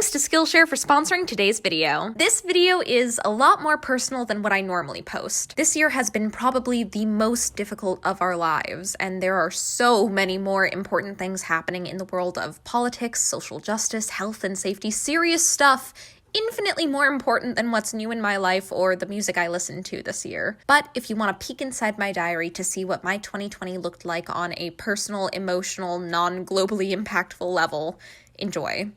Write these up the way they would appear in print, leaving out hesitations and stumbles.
Thanks to Skillshare for sponsoring today's video. This video is a lot more personal than what I normally post. This year has been probably the most difficult of our lives, and there are so many more important things happening in the world of politics, social justice, health and safety, serious stuff, infinitely more important than what's new in my life or the music I listened to this year. But if you want to peek inside my diary to see what my 2020 looked like on a personal, emotional, non-globally impactful level, enjoy.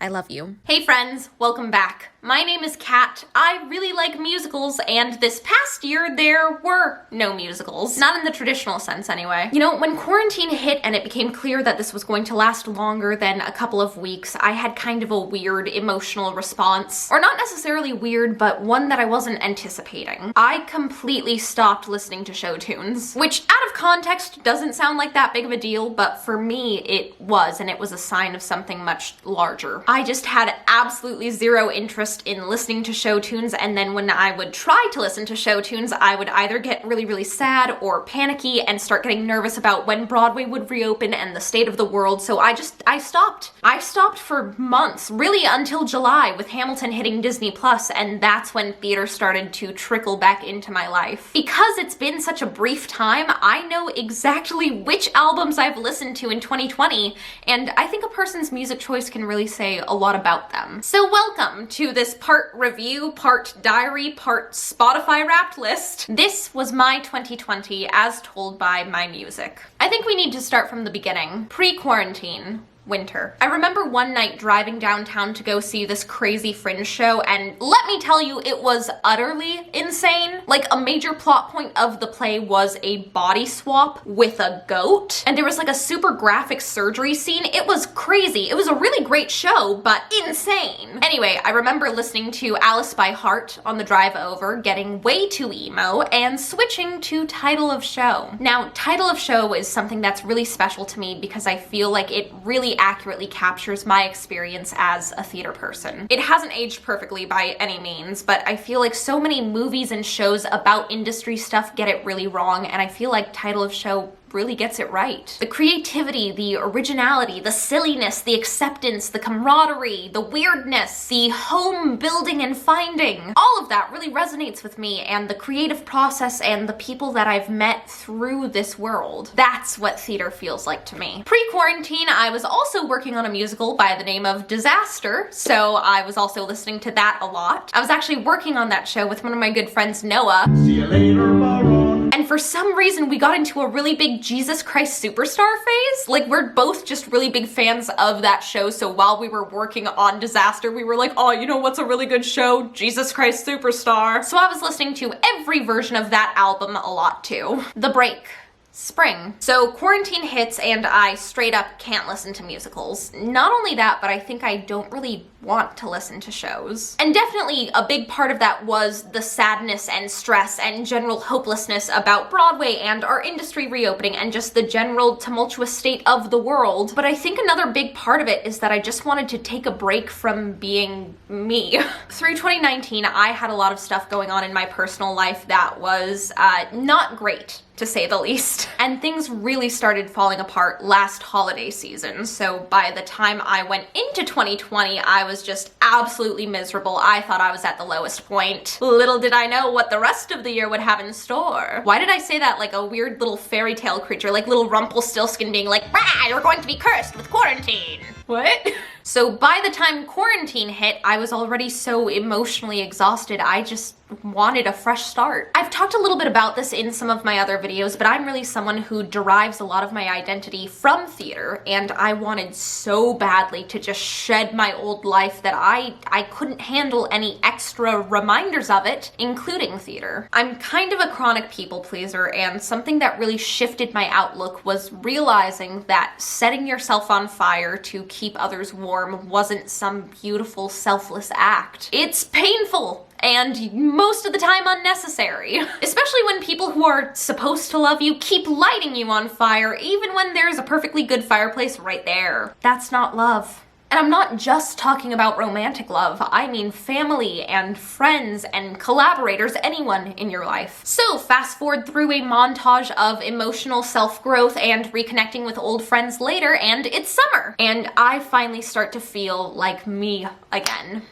I love you. Hey friends, welcome back. My name is Kat. I really like musicals, and this past year there were no musicals. Not in the traditional sense anyway. You know, when quarantine hit and it became clear that this was going to last longer than a couple of weeks, I had kind of a weird emotional response. Or not necessarily weird, but one that I wasn't anticipating. I completely stopped listening to show tunes, which out of context doesn't sound like that big of a deal, but for me it was, and it was a sign of something much larger. I just had absolutely zero interest in listening to show tunes, and then when I would try to listen to show tunes, I would either get really sad or panicky and start getting nervous about when Broadway would reopen and the state of the world, so I stopped. I stopped for months, really until July, with Hamilton hitting Disney Plus, and that's when theater started to trickle back into my life. Because it's been such a brief time, I know exactly which albums I've listened to in 2020, and I think a person's music choice can really say a lot about them. So welcome to this part review, part diary, part Spotify Wrapped list. This was my 2020 as told by my music. I think we need to start from the beginning. Pre-quarantine. Winter. I remember one night driving downtown to go see this crazy Fringe show, and let me tell you, it was utterly insane. Like, a major plot point of the play was a body swap with a goat, and there was like a super graphic surgery scene. It was crazy. It was a really great show, but insane. Anyway, I remember listening to Alice by Heart on the drive over, getting way too emo, and switching to Title of Show. Now, Title of Show is something that's really special to me because I feel like it really accurately captures my experience as a theater person. It hasn't aged perfectly by any means, but I feel like so many movies and shows about industry stuff get it really wrong, and I feel like Title of Show really gets it right. The creativity, the originality, the silliness, the acceptance, the camaraderie, the weirdness, the home building and finding, all of that really resonates with me and the creative process and the people that I've met through this world. That's what theater feels like to me. Pre-quarantine, I was also working on a musical by the name of Disaster, so I was also listening to that a lot. I was actually working on that show with one of my good friends, Noah. See you later, Baron. And for some reason, we got into a really big Jesus Christ Superstar phase. Like, we're both just really big fans of that show, so while we were working on Disaster, we were like, oh, you know what's a really good show? Jesus Christ Superstar. So I was listening to every version of that album a lot too. The break. Spring. So quarantine hits and I straight up can't listen to musicals. Not only that, but I think I don't really want to listen to shows. And definitely a big part of that was the sadness and stress and general hopelessness about Broadway and our industry reopening and just the general tumultuous state of the world. But I think another big part of it is that I just wanted to take a break from being me. Through 2019, I had a lot of stuff going on in my personal life that was not great, to say the least. And things really started falling apart last holiday season, so by the time I went into 2020, I was just absolutely miserable. I thought I was at the lowest point. Little did I know what the rest of the year would have in store. Why did I say that like a weird little fairy tale creature, like little Rumpelstiltskin being like, "Rah, you're going to be cursed with quarantine." What? So by the time quarantine hit, I was already so emotionally exhausted, I just wanted a fresh start. I've talked a little bit about this in some of my other videos, but I'm really someone who derives a lot of my identity from theater, and I wanted so badly to just shed my old life that I couldn't handle any extra reminders of it, including theater. I'm kind of a chronic people pleaser, and something that really shifted my outlook was realizing that setting yourself on fire to keep others warm wasn't some beautiful, selfless act. It's painful and most of the time unnecessary. Especially when people who are supposed to love you keep lighting you on fire even when there's a perfectly good fireplace right there. That's not love. And I'm not just talking about romantic love, I mean family and friends and collaborators, anyone in your life. So fast forward through a montage of emotional self-growth and reconnecting with old friends later, and it's summer. And I finally start to feel like me again.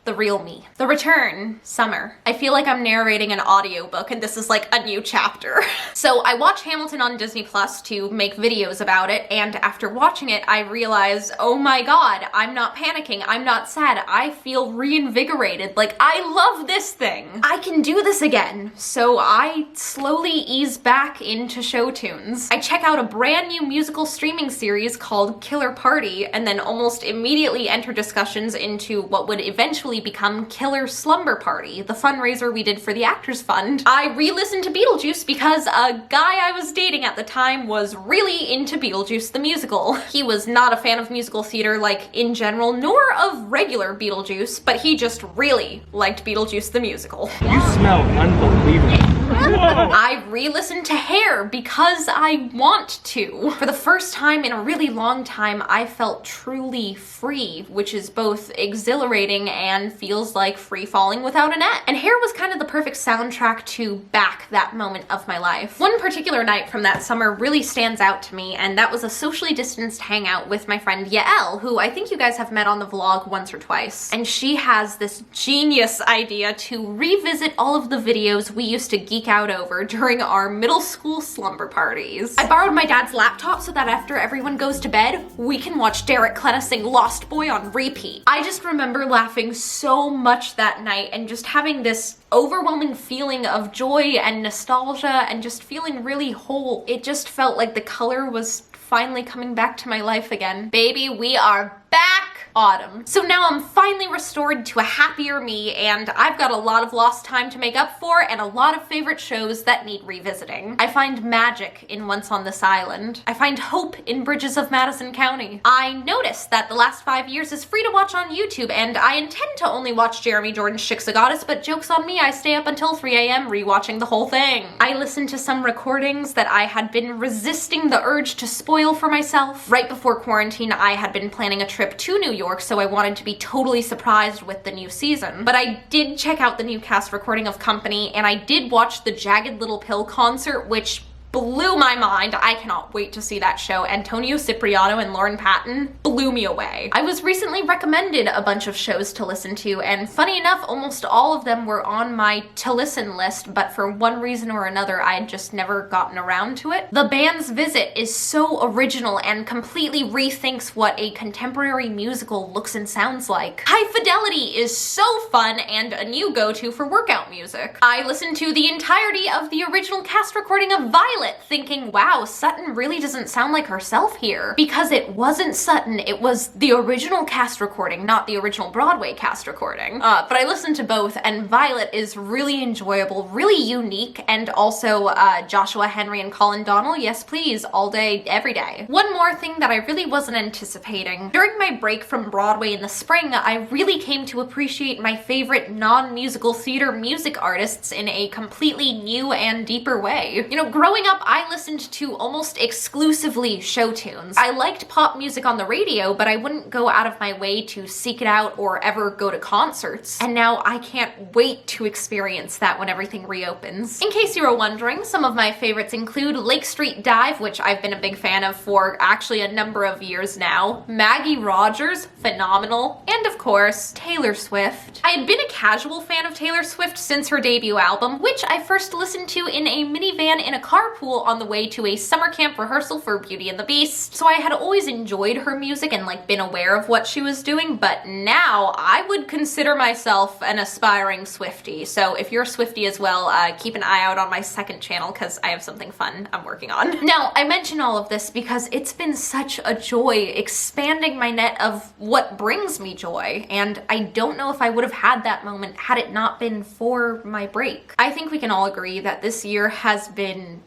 The real me. The return. Summer. I feel like I'm narrating an audiobook and this is like a new chapter. So I watch Hamilton on Disney Plus to make videos about it, and after watching it I realized, oh my god, I'm not panicking, I'm not sad, I feel reinvigorated, like I love this thing. I can do this again. So I slowly ease back into show tunes. I check out a brand new musical streaming series called Killer Party, and then almost immediately enter discussions into what would eventually become Killer Slumber Party, the fundraiser we did for the Actors Fund. I re-listened to Beetlejuice because a guy I was dating at the time was really into Beetlejuice the musical. He was not a fan of musical theater like in general, nor of regular Beetlejuice, but he just really liked Beetlejuice the musical. You smell unbelievable. Whoa. I re-listened to Hair because I want to. For the first time in a really long time, I felt truly free, which is both exhilarating and feels like free falling without a net. And Hair was kind of the perfect soundtrack to back that moment of my life. One particular night from that summer really stands out to me, and that was a socially distanced hangout with my friend Yael, who I think you guys have met on the vlog once or twice. And she has this genius idea to revisit all of the videos we used to geek out over during our middle school slumber parties. I borrowed my dad's laptop so that after everyone goes to bed, we can watch Derek Klena sing Lost Boy on repeat. I just remember laughing so much that night and just having this overwhelming feeling of joy and nostalgia and just feeling really whole. It just felt like the color was finally coming back to my life again. Baby, we are back! Autumn. So now I'm finally restored to a happier me, and I've got a lot of lost time to make up for and a lot of favorite shows that need revisiting. I find magic in Once on This Island. I find hope in Bridges of Madison County. I noticed that The Last 5 Years is free to watch on YouTube, and I intend to only watch Jeremy Jordan's Shiksa, but joke's on me, I stay up until 3 a.m. rewatching the whole thing. I listened to some recordings that I had been resisting the urge to spoil for myself. Right before quarantine, I had been planning a trip to New York, so I wanted to be totally surprised with the new season. But I did check out the new cast recording of Company, and I did watch the Jagged Little Pill concert, which blew my mind. I cannot wait to see that show. Antonio Cipriano and Lauren Patton blew me away. I was recently recommended a bunch of shows to listen to, and funny enough, almost all of them were on my to listen list, but for one reason or another, I had just never gotten around to it. The Band's Visit is so original and completely rethinks what a contemporary musical looks and sounds like. High Fidelity is so fun and a new go-to for workout music. I listened to the entirety of the original cast recording of Violet, thinking, wow, Sutton really doesn't sound like herself here. Because it wasn't Sutton, it was the original cast recording, not the original Broadway cast recording. But I listened to both, and Violet is really enjoyable, really unique, and also Joshua Henry and Colin Donnell, yes please, all day, every day. One more thing that I really wasn't anticipating. During my break from Broadway in the spring, I really came to appreciate my favorite non-musical theater music artists in a completely new and deeper way. You know, growing up, I listened to almost exclusively show tunes. I liked pop music on the radio, but I wouldn't go out of my way to seek it out or ever go to concerts. And now I can't wait to experience that when everything reopens. In case you were wondering, some of my favorites include Lake Street Dive, which I've been a big fan of for actually a number of years now, Maggie Rogers, phenomenal, and of course, Taylor Swift. I had been a casual fan of Taylor Swift since her debut album, which I first listened to in a minivan in a carpool on the way to a summer camp rehearsal for Beauty and the Beast. So I had always enjoyed her music and like been aware of what she was doing, but now I would consider myself an aspiring Swiftie. So if you're a Swiftie as well, keep an eye out on my second channel because I have something fun I'm working on. Now, I mention all of this because it's been such a joy expanding my net of what brings me joy, and I don't know if I would have had that moment had it not been for my break. I think we can all agree that this year has been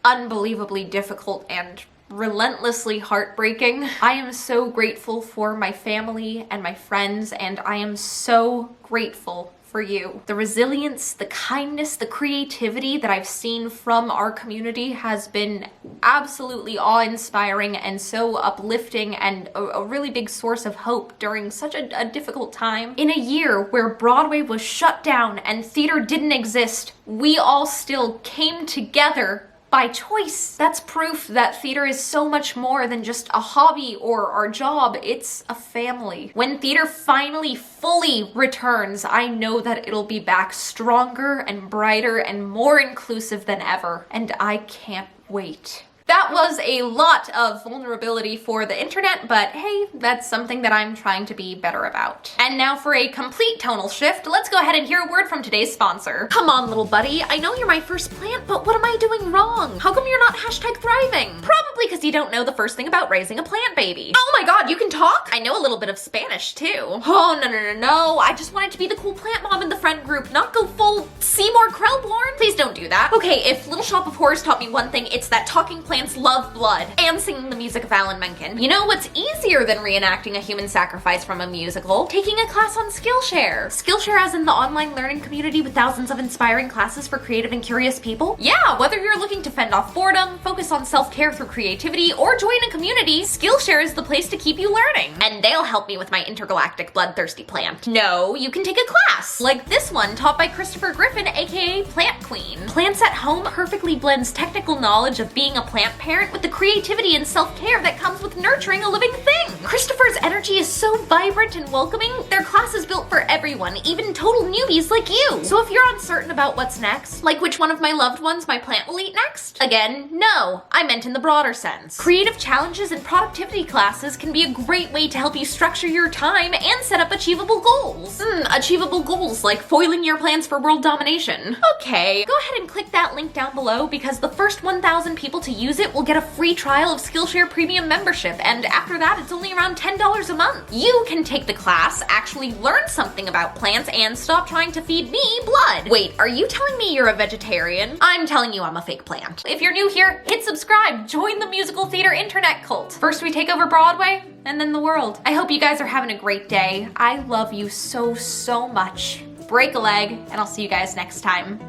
unbelievably difficult and relentlessly heartbreaking. I am so grateful for my family and my friends, and I am so grateful for you. The resilience, the kindness, the creativity that I've seen from our community has been absolutely awe-inspiring and so uplifting and a really big source of hope during such a difficult time. In a year where Broadway was shut down and theater didn't exist, we all still came together by choice. That's proof that theater is so much more than just a hobby or our job. It's a family. When theater finally fully returns, I know that it'll be back stronger and brighter and more inclusive than ever. And I can't wait. That was a lot of vulnerability for the internet, but hey, that's something that I'm trying to be better about. And now for a complete tonal shift, let's go ahead and hear a word from today's sponsor. Come on, little buddy. I know you're my first plant, but what am I doing wrong? How come you're not #thriving? Probably because you don't know the first thing about raising a plant baby. Oh my god, you can talk? I know a little bit of Spanish too. Oh, no. I just wanted to be the cool plant mom in the friend group, not go full Seymour Krelborn. Please don't do that. Okay, if Little Shop of Horrors taught me one thing, it's that talking plants love blood and singing the music of Alan Menken. You know what's easier than reenacting a human sacrifice from a musical? Taking a class on Skillshare. Skillshare as in the online learning community with thousands of inspiring classes for creative and curious people? Yeah, whether you're looking to fend off boredom, focus on self-care through creativity, or join a community, Skillshare is the place to keep you learning. And they'll help me with my intergalactic bloodthirsty plant. No, you can take a class, like this one taught by Christopher Griffin, aka Plant Queen. Plants at Home perfectly blends technical knowledge of being a plant parent with the creativity and self-care that comes with nurturing a living thing. Christopher's energy is so vibrant and welcoming, their class is built for everyone, even total newbies like you. So if you're uncertain about what's next, like which one of my loved ones my plant will eat next, again, no, I meant in the broader sense. Creative challenges and productivity classes can be a great way to help you structure your time and set up achievable goals. Achievable goals like foiling your plans for world domination. Okay, go ahead and click that link down below because the first 1,000 people to use it will get a free trial of Skillshare Premium membership, and after that it's only around $10 a month. You can take the class, actually learn something about plants, and stop trying to feed me blood. Wait, are you telling me you're a vegetarian? I'm telling you I'm a fake plant. If you're new here, hit subscribe, join the musical theater internet cult. First we take over Broadway, and then the world. I hope you guys are having a great day. I love you so much. Break a leg, and I'll see you guys next time.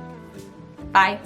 Bye.